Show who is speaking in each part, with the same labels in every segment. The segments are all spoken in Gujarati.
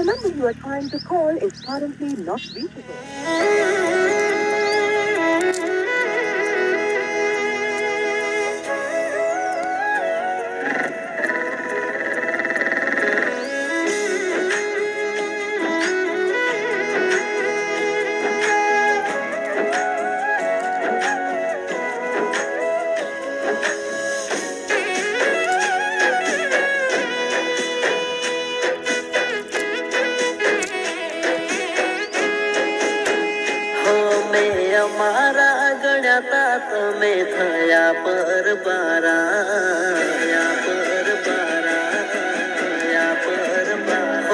Speaker 1: number you are trying to call is currently not reachable.
Speaker 2: અમારા ગણ્યાતા તમે થયા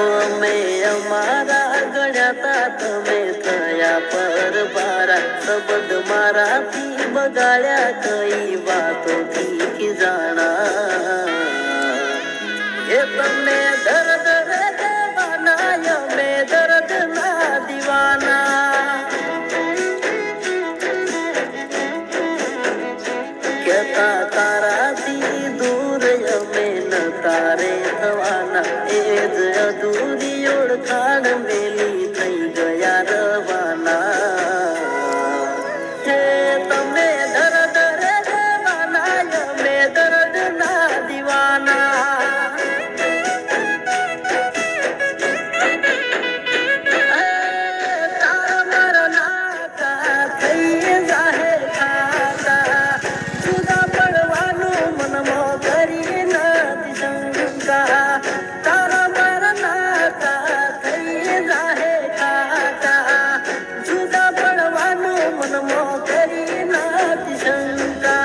Speaker 2: અમે અમારા ગણ્યાતા તમે થયા પરબારા સંબંધ મારાથી બગાડ્યા કઈ વાતોથી ખીજાણા એ તમને દર્દ દેવાના અમે દર્દ ના દીવાના તારાથી દૂર અમે ન તારે થવાના એ જ અધૂરી ઓળખાણ મેલી થઈ ગયા રવાના હે તમે દર્દ દેવાના અમે દર્દ ના દીવાના તારા મારા નાતા થઈ જાહેર ખાતા તારા મારા નાતા થઈ જાહે ખાતા જુદા પડવાનું મનમાં કરી નાથી શંકા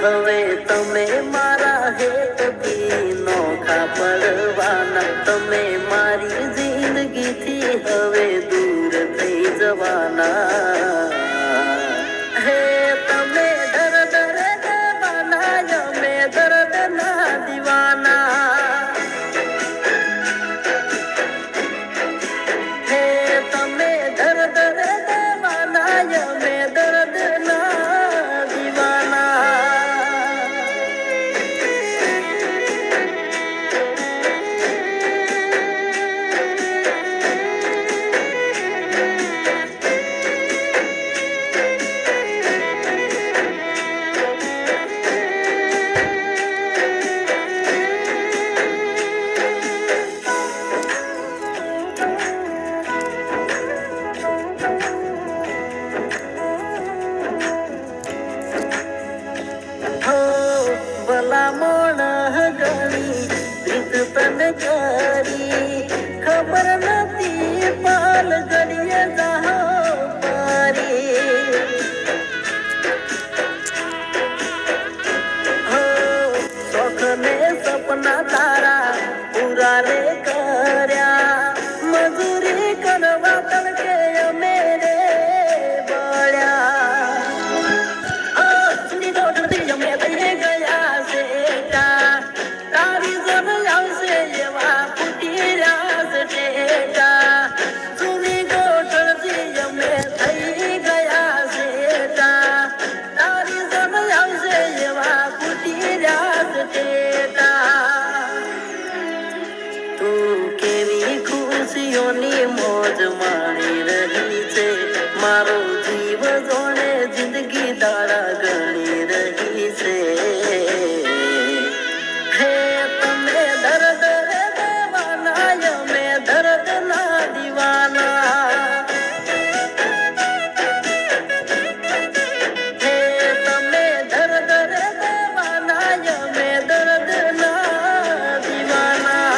Speaker 2: હવે તમે મારા હેતથી નોખા પડવાના તમે મારી જિંદગીથી હવે દૂર થઈ જવાના હે તમે દર્દ દેવાના અમે દર્દ ના દીવાના હે તમે દર્દ દેવાના અમે દર્દ ના દીવાના ભલામણ ગણી રીત તને કરી ખબર નથી પાલ ઘડીએ જાહો પારી શોખ ને સપના તારા પૂરા રે કર્યા મજૂરી કરવા તડકે અમે રે તું કેવી ખુશીઓની મોજ માણી રહી છે મારો જીવ જોડે જિંદગી તારા ગણી રહી છે હે તમે દર્દ દેવાના અમે દર્દ ના દીવાના હે તમે દર્દ દેવાના અમે દર્દ ના દીવાના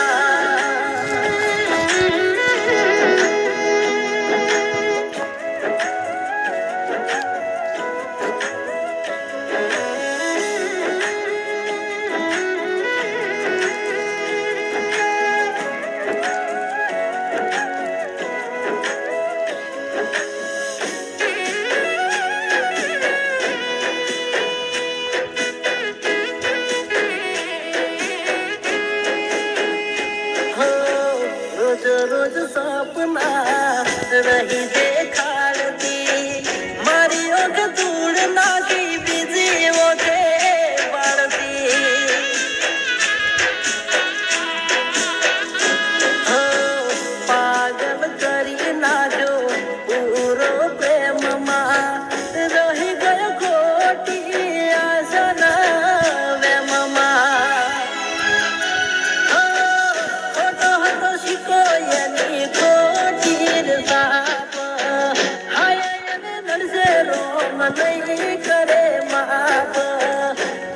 Speaker 2: નહીં કરે માપ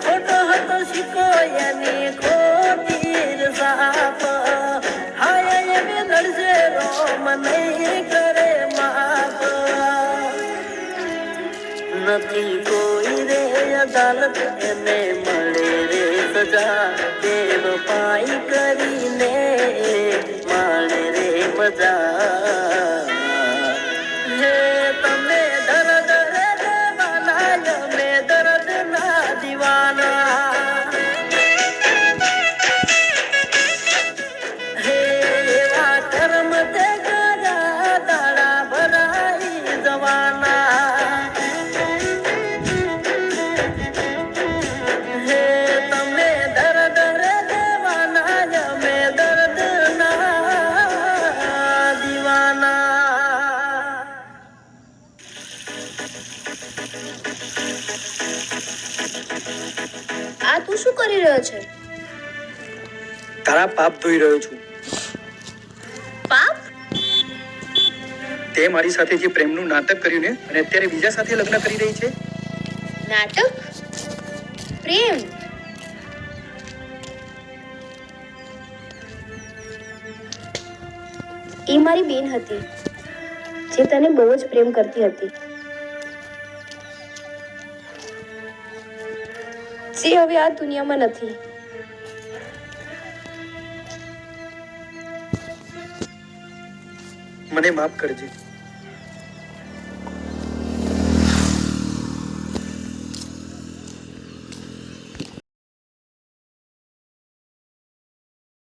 Speaker 2: ખોટો હતો શીખો એની ખોટી સાપ હાય એવી લડશે રોમ નહીં કરે માપ નથી કોઈ રે અદાલત એને મળે રે સજા દેવ પાઈ કરીને માણે રે મજા હે તમે દર્દ રે દેવાના મેં દર્દ ના દીવાના હે એવા કર્મ તે કર્યા દાડા ભરાઈ જવાના હે તમે દર્દ રે દેવાના મેં દર્દ ના દીવાના
Speaker 3: આ તું શું કરી રહ્યો છે?
Speaker 4: તારા પાપ ધોઈ રહ્યો છું.
Speaker 3: પાપ?
Speaker 4: તે મારી સાથે જે પ્રેમનું નાટક કર્યું ને અને અત્યારે બીજા સાથે લગ્ન કરી રહી છે.
Speaker 3: નાટક? પ્રેમ? એ મારી બેન હતી જે તને બહુ જ પ્રેમ કરતી હતી, જે હવે આ દુનિયામાં નથી.
Speaker 4: મને માફ કરજે.